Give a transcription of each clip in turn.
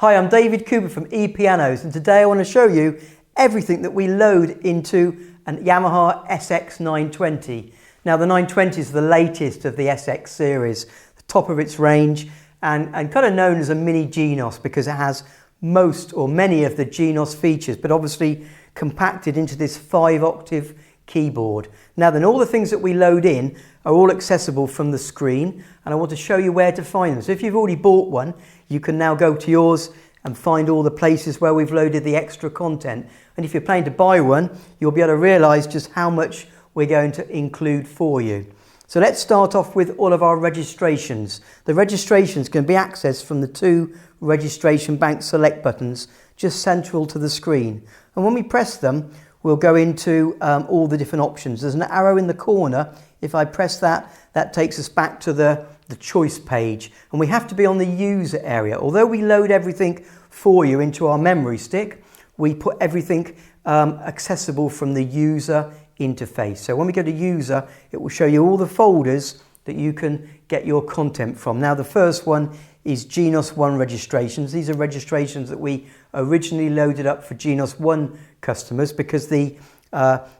Hi, I'm David Cooper from ePianos, and today I want to show you everything that we load into an Yamaha SX920. Now the 920 is the latest of the SX series, the top of its range, and kind of known as a mini Genos because it has most or many of the Genos features, but obviously compacted into this 5-octave keyboard. Now then, all the things that we load in are all accessible from the screen, and I want to show you where to find them. So if you've already bought one, you can now go to yours and find all the places where we've loaded the extra content. And if you're planning to buy one, you'll be able to realise just how much we're going to include for you. So let's start off with all of our registrations. The registrations can be accessed from the 2 registration bank select buttons just central to the screen. And when we press them, we'll go into all the different options. There's an arrow in the corner. If I press that, that takes us back to the choice page. And we have to be on the user area. Although we load everything for you into our memory stick, we put everything accessible from the user interface. So when we go to user, it will show you all the folders that you can get your content from. Now the first one is Genos 1 registrations. These are registrations that we originally loaded up for Genos 1 customers because the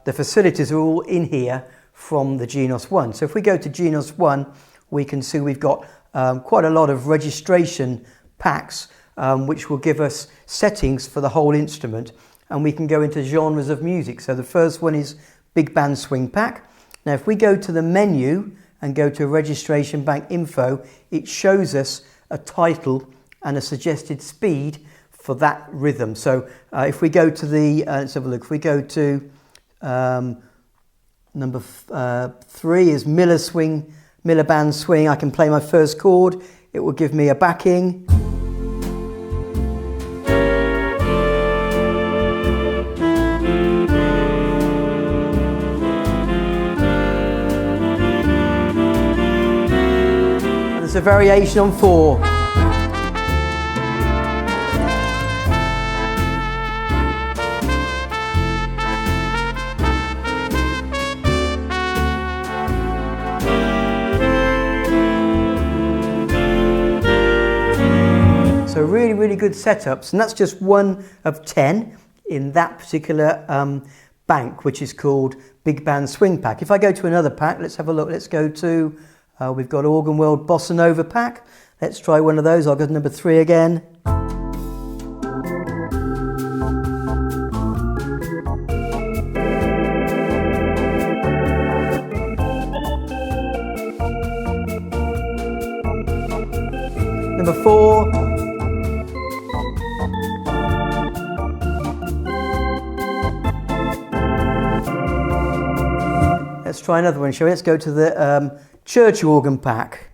facilities are all in here from the Genos 1. So if we go to Genos 1, we can see we've got quite a lot of registration packs which will give us settings for the whole instrument, and we can go into genres of music. So the first one is Big Band Swing Pack. Now if we go to the menu and go to registration bank info, it shows us a title and a suggested speed for that rhythm. So if we go to the, let's have a look, if we go to number 3 is Miller Band Swing. I can play my first chord. It will give me a backing. And there's a variation on 4. So really good setups, and that's just one of 10 in that particular bank, which is called Big Band Swing Pack. If I go to another pack, let's have a look. Let's go to, we've got Organ World Bossa Nova pack. Let's try one of those. I'll go to number 3 again. Number 4. Let's try another one, shall we? Let's go to the church organ pack.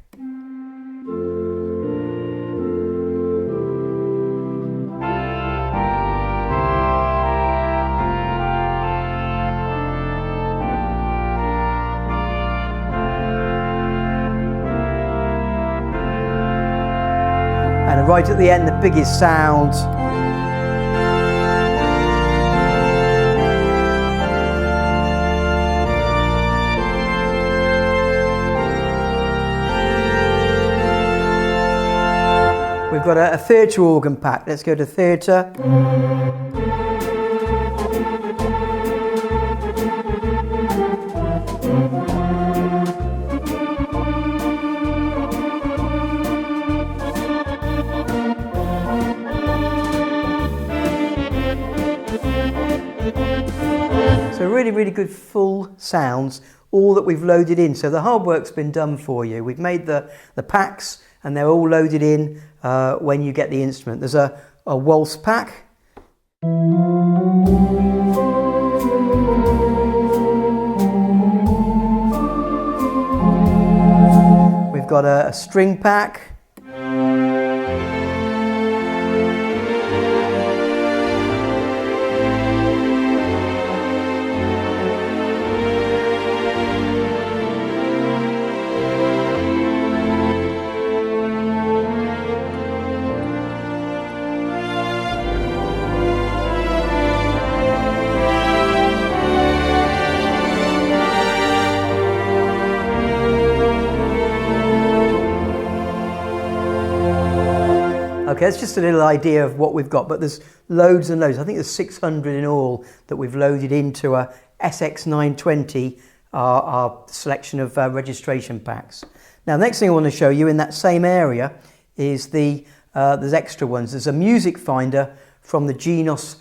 And right at the end, the biggest sounds. We've got a theatre organ pack. Let's go to theatre. So really good full sounds, all that we've loaded in. So the hard work's been done for you. We've made the packs, and they're all loaded in when you get the instrument. There's a waltz pack. We've got a string pack. Okay, that's just a little idea of what we've got, but there's loads and loads. I think there's 600 in all that we've loaded into a SX920, our selection of registration packs. Now, the next thing I want to show you in that same area is there's extra ones. There's a music finder from the Genos,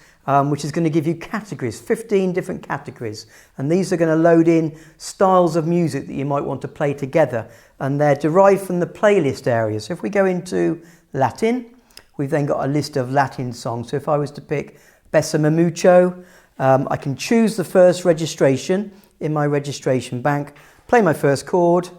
which is going to give you categories, 15 different categories. And these are going to load in styles of music that you might want to play together. And they're derived from the playlist area. So if we go into Latin, we've then got a list of Latin songs. So if I was to pick Besame Mucho, I can choose the first registration in my registration bank, play my first chord,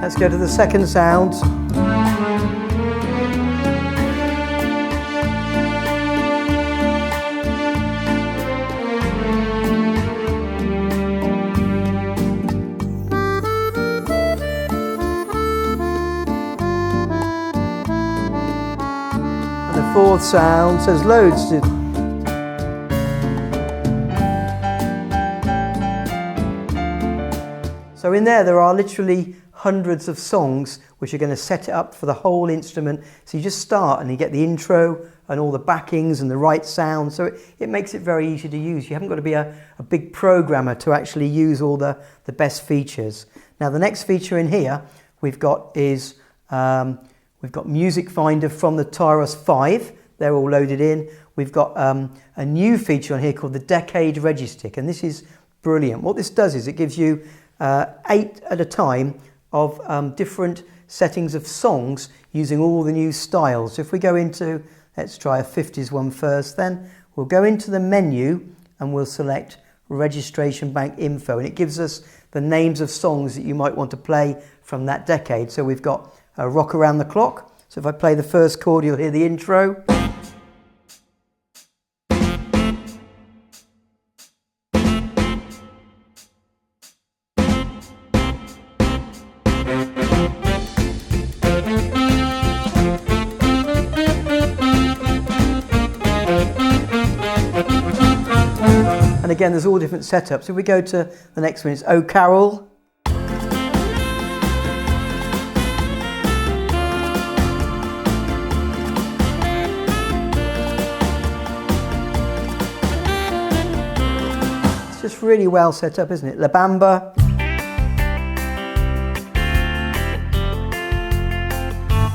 let's go to the second sound. And the fourth sound says loads to. So in there are literally hundreds of songs which are going to set it up for the whole instrument. So you just start and you get the intro and all the backings and the right sound. So it makes it very easy to use. You haven't got to be a big programmer to actually use all the best features. Now the next feature in here we've got is we've got Music Finder from the Tyros 5. They're all loaded in. We've got a new feature on here called the Decade Registick, and this is brilliant. What this does is it gives you 8 at a time of different settings of songs using all the new styles. So if we go into, let's try a 50s one first, then we'll go into the menu and we'll select registration bank info, and it gives us the names of songs that you might want to play from that decade. So we've got Rock Around the Clock. So if I play the first chord, you'll hear the intro. And again, there's all different setups. If we go to the next one, it's Oh Carol. It's just really well set up, isn't it? La Bamba.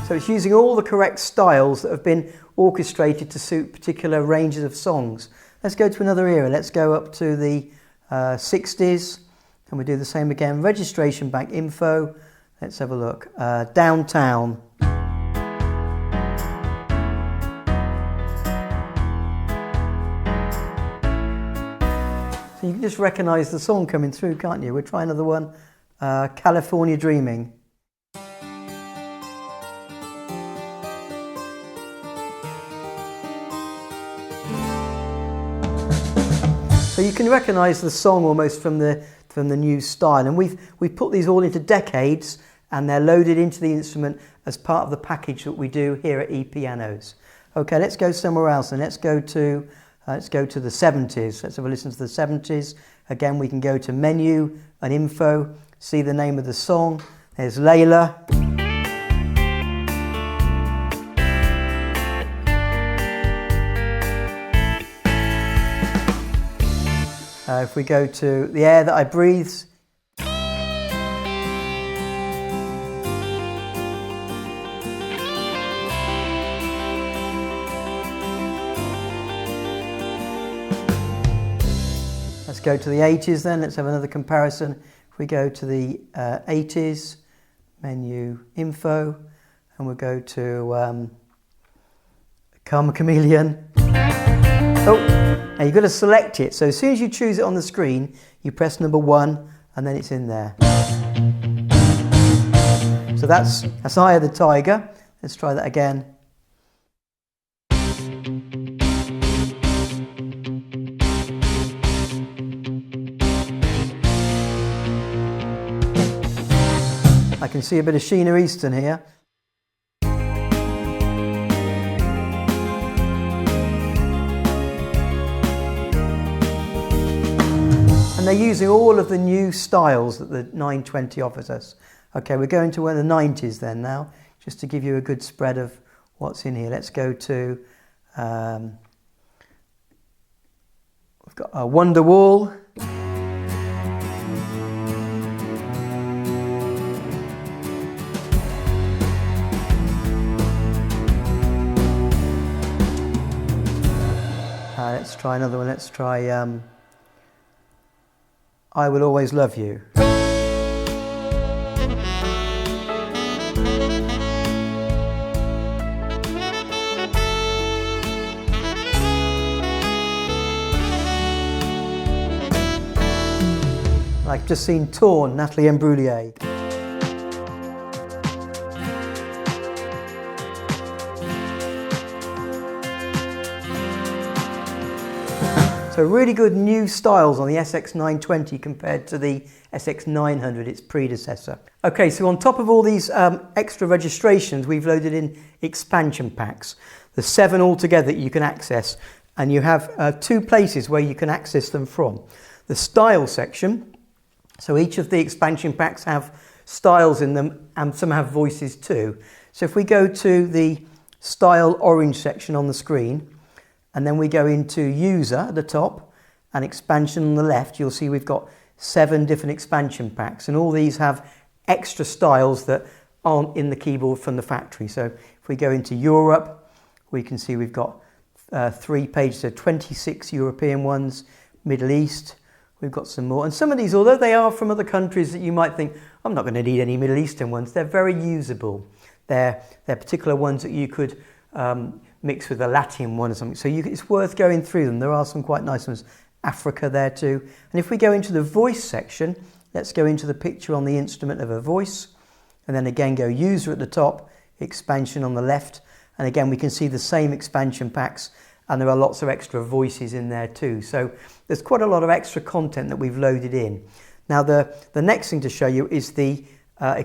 So it's using all the correct styles that have been orchestrated to suit particular ranges of songs. Let's go to another era. Let's go up to the 60s, and we do the same again. Registration bank info. Let's have a look. Downtown. So you can just recognise the song coming through, can't you? We'll try another one. California Dreaming. So you can recognise the song almost from the new style, and we've put these all into decades, and they're loaded into the instrument as part of the package that we do here at ePianos. Okay, let's go somewhere else, and let's go to the 70s. Let's have a listen to the 70s. Again, we can go to menu and info, see the name of the song. There's Layla. If we go to The Air That I Breathe, let's go to the 80s then, let's have another comparison. If we go to the 80s, menu info, and we'll go to Karma Chameleon. Oh, now you've got to select it. So as soon as you choose it on the screen, you press number 1 and then it's in there. that's Eye of the Tiger. Let's try that again. I can see a bit of Sheena Easton here. And they're using all of the new styles that the 920 offers us. Okay, we're going to the 90s then now, just to give you a good spread of what's in here. Let's go to, we've got a Wonderwall. Let's try another one. Let's try I Will Always Love You. I've just seen Torn, Natalie Imbruglia. So really good new styles on the SX920 compared to the SX900, its predecessor. Okay, so on top of all these extra registrations, we've loaded in expansion packs. There's 7 altogether that you can access, and you have 2 places where you can access them from. The style section, so each of the expansion packs have styles in them, and some have voices too. So if we go to the style orange section on the screen, and then we go into user at the top and expansion on the left, you'll see we've got 7 different expansion packs, and all these have extra styles that aren't in the keyboard from the factory. So if we go into Europe, we can see we've got 3 pages, so 26 European ones. Middle East, we've got some more. And some of these, although they are from other countries that you might think, I'm not going to need any Middle Eastern ones, they're very usable. They're particular ones that you could mix with a Latin one or something. So it's worth going through them. There are some quite nice ones. Africa there too. And if we go into the voice section, let's go into the picture on the instrument of a voice. And then again, go user at the top, expansion on the left. And again, we can see the same expansion packs, and there are lots of extra voices in there too. So there's quite a lot of extra content that we've loaded in. Now the next thing to show you is the the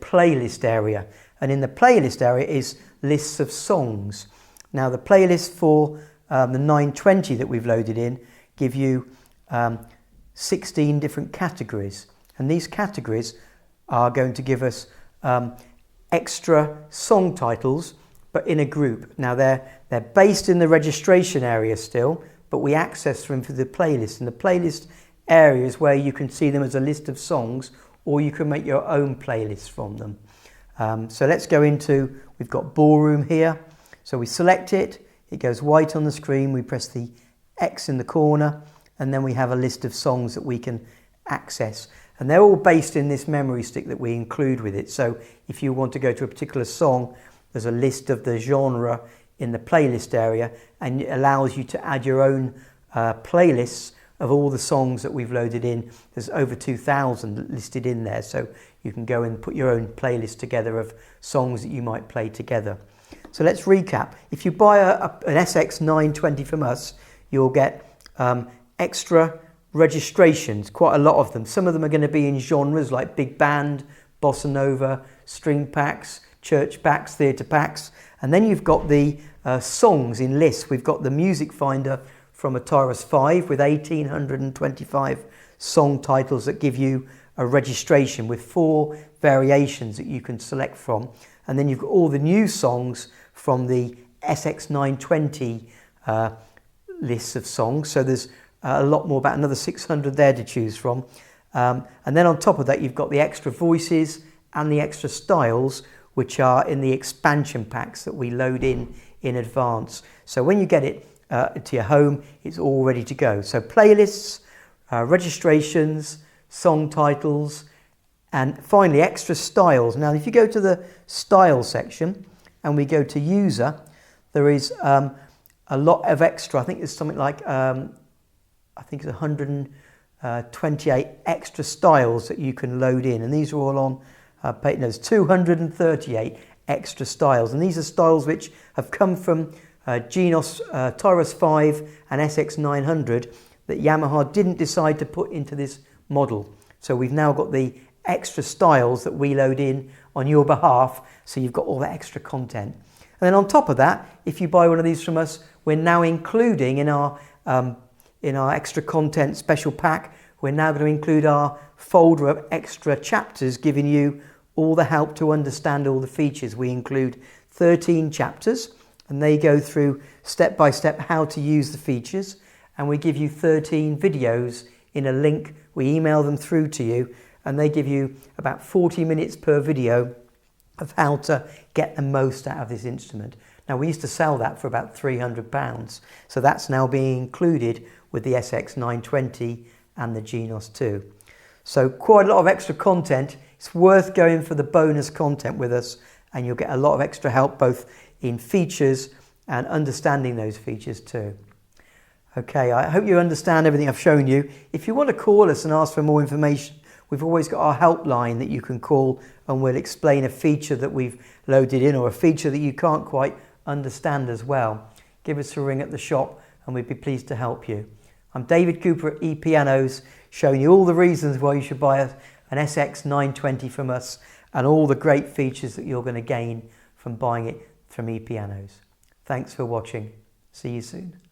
playlist area. And in the playlist area is lists of songs. Now the playlist for the 920 that we've loaded in give you 16 different categories. And these categories are going to give us extra song titles, but in a group. Now they're based in the registration area still, but we access them through the playlist. And the playlist area is where you can see them as a list of songs, or you can make your own playlist from them. So let's go into, we've got Ballroom here. So we select it, it goes white on the screen, we press the X in the corner, and then we have a list of songs that we can access. And they're all based in this memory stick that we include with it. So if you want to go to a particular song, there's a list of the genre in the playlist area, and it allows you to add your own playlists of all the songs that we've loaded in. There's over 2,000 listed in there, so you can go and put your own playlist together of songs that you might play together. So let's recap. If you buy an SX920 from us, you'll get extra registrations, quite a lot of them. Some of them are going to be in genres like big band, bossa nova, string packs, church packs, theatre packs. And then you've got the songs in lists. We've got the music finder from a Tyrus 5 with 1,825 song titles that give you a registration with 4 variations that you can select from. And then you've got all the new songs from the SX920 lists of songs. So there's a lot more, about another 600 there to choose from. And then on top of that, you've got the extra voices and the extra styles, which are in the expansion packs that we load in advance. So when you get it to your home, it's all ready to go. So playlists, registrations, song titles, and finally extra styles. Now if you go to the style section and we go to user, there is a lot of extra. I think there's something like I think it's 100 28 extra styles that you can load in, and these are all on there's 238 extra styles, and these are styles which have come from Genos Tyros 5 and SX900 that Yamaha didn't decide to put into this model. So we've now got the extra styles that we load in on your behalf, so you've got all that extra content. And then on top of that, if you buy one of these from us, we're now including in our extra content special pack, we're now going to include our folder of extra chapters giving you all the help to understand all the features. We include 13 chapters, and they go through step by step how to use the features, and we give you 13 videos in a link. We email them through to you, and they give you about 40 minutes per video of how to get the most out of this instrument. Now, we used to sell that for about £300, so that's now being included with the SX920 and the Genos 2. So quite a lot of extra content. It's worth going for the bonus content with us, and you'll get a lot of extra help both in features and understanding those features too. Okay, I hope you understand everything I've shown you. If you want to call us and ask for more information, we've always got our helpline that you can call, and we'll explain a feature that we've loaded in or a feature that you can't quite understand as well. Give us a ring at the shop and we'd be pleased to help you. I'm David Cooper at ePianos, showing you all the reasons why you should buy an SX920 from us and all the great features that you're going to gain from buying it from ePianos. Thanks for watching. See you soon.